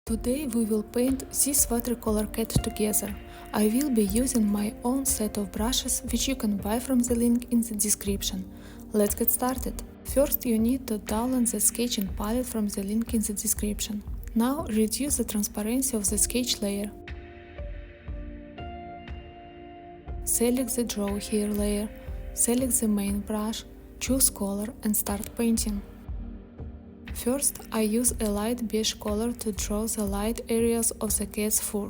Today we will paint this watercolor cat together. I will be using my own set of brushes, which you can buy from the link in the description. Let's get started. First you need to download the sketching palette from the link in the description. Now reduce the transparency of the sketch layer. Select the Draw Here layer, select the main brush, choose color and start painting. First, I use a light beige color to draw the light areas of the cat's fur.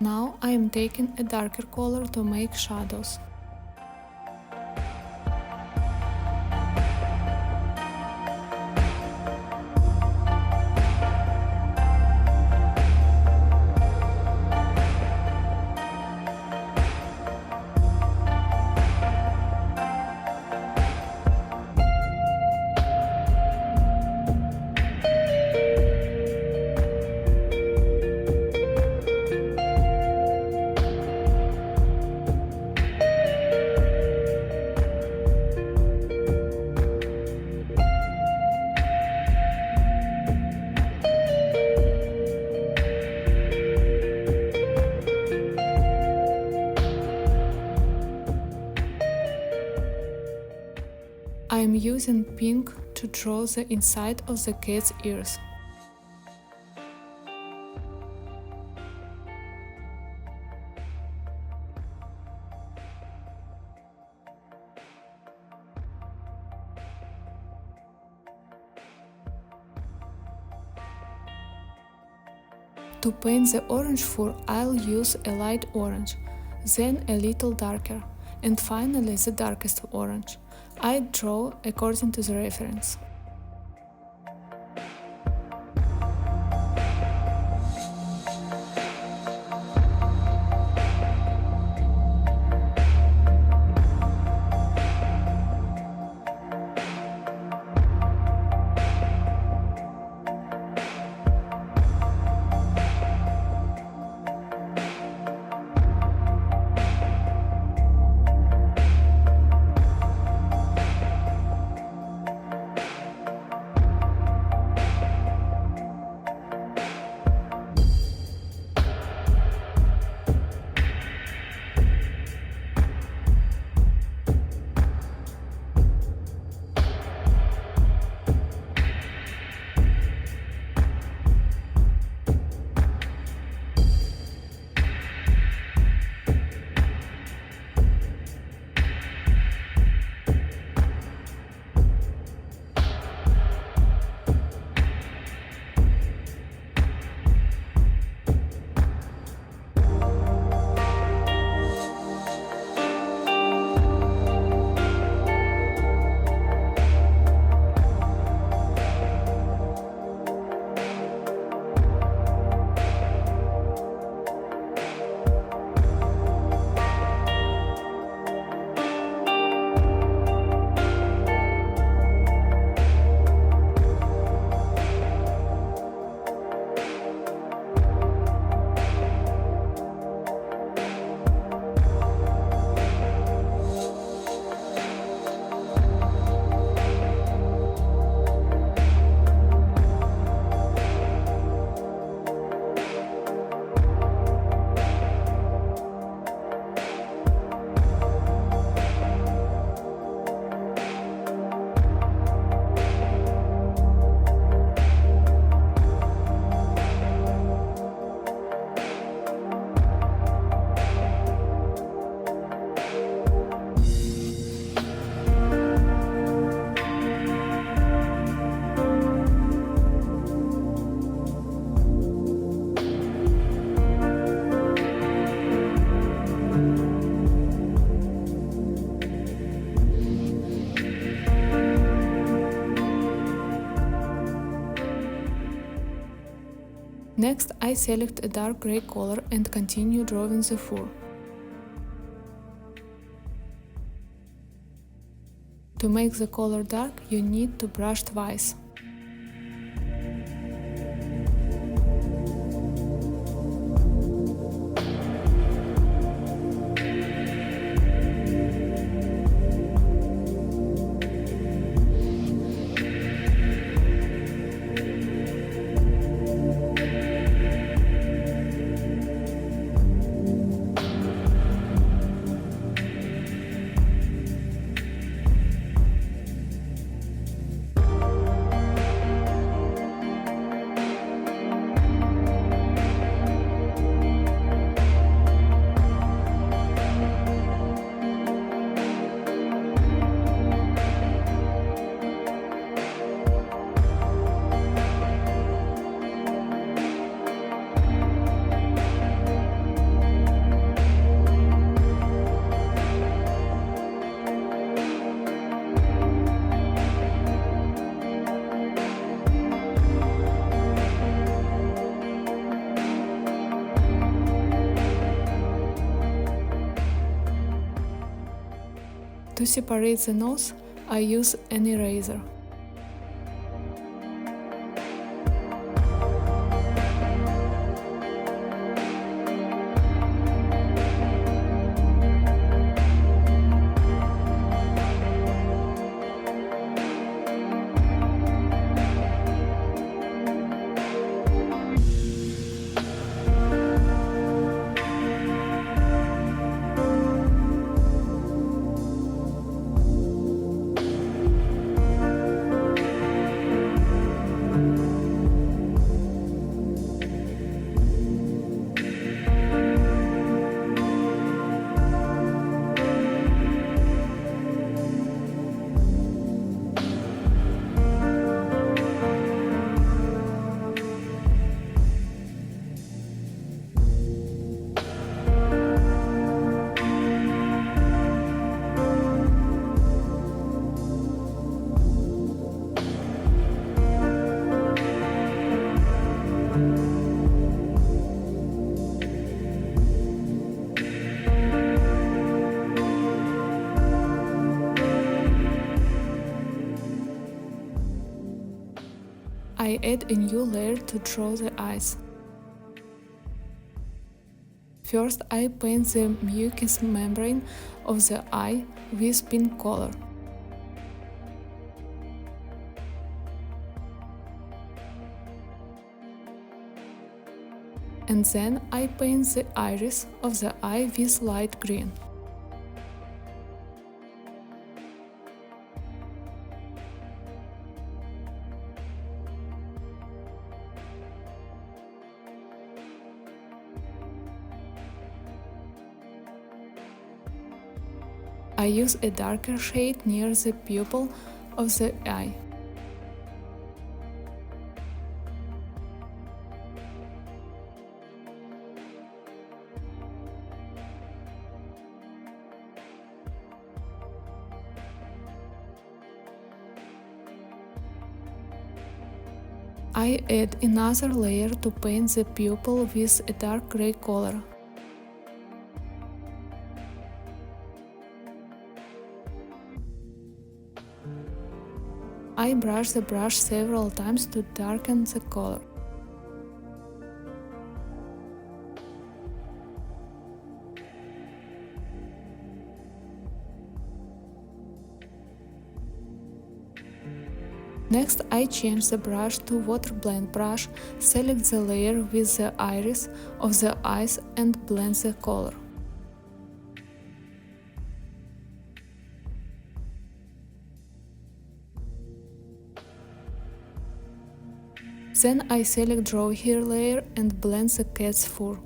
Now I am taking a darker color to make shadows. I am using pink to draw the inside of the cat's ears. To paint the orange fur, I'll use a light orange, then a little darker, and finally the darkest orange. I draw according to the reference. Next, I select a dark gray color and continue drawing the fur. To make the color dark, you need to brush twice. To separate the nose, I use an eraser. I add a new layer to draw the eyes. First, I paint the mucous membrane of the eye with pink color. And then I paint the iris of the eye with light green. I use a darker shade near the pupil of the eye. I add another layer to paint the pupil with a dark gray color. I brush the brush several times to darken the color. Next, I change the brush to water blend brush, select the layer with the iris of the eyes and blend the color. Then I select draw here layer and blend the cat's fur.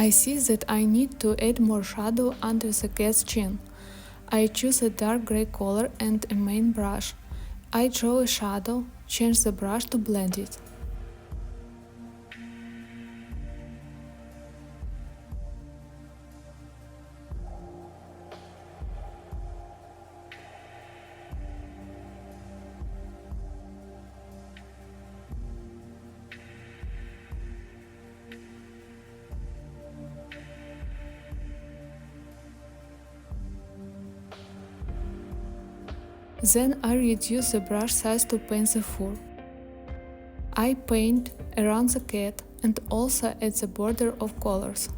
I see that I need to add more shadow under the cat's chin. I choose a dark gray color and a main brush. I draw a shadow, change the brush to blend it. Then I reduce the brush size to paint the fur. I paint around the cat and also at the border of colors.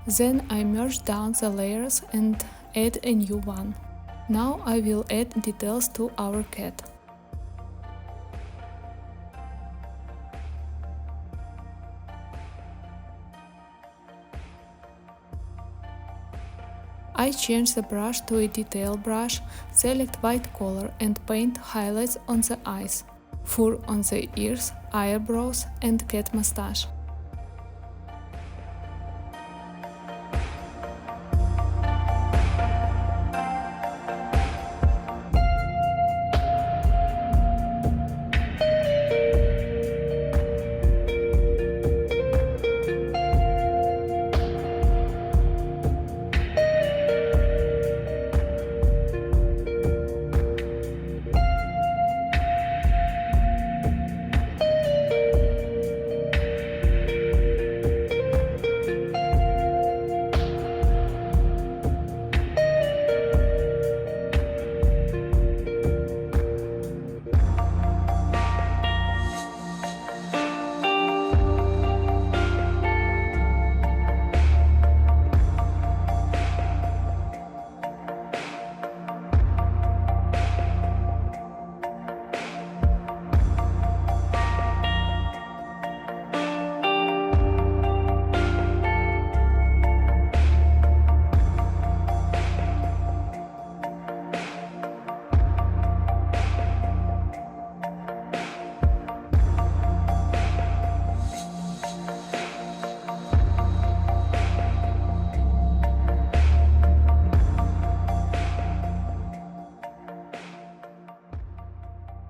Then I merge down the layers and add a new one. Now I will add details to our cat. I change the brush to a detail brush, select white color and paint highlights on the eyes, fur on the ears, eyebrows and cat mustache.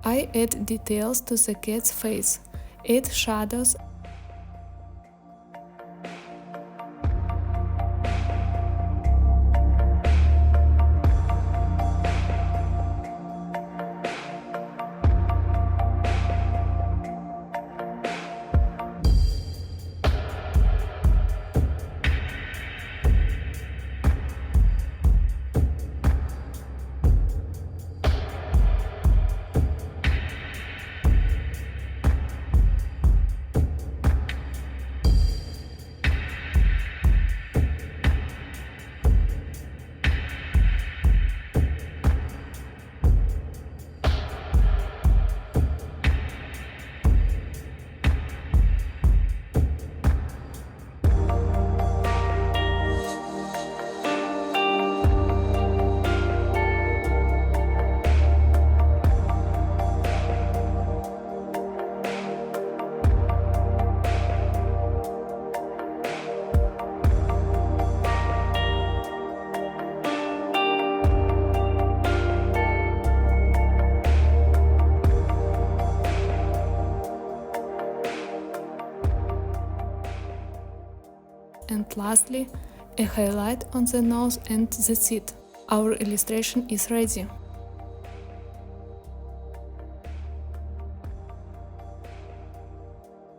I add details to the cat's face, add shadows and lastly, a highlight on the nose, and that's it. Our illustration is ready.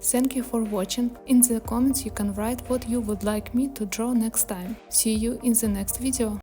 Thank you for watching. In the comments you can write what you would like me to draw next time. See you in the next video.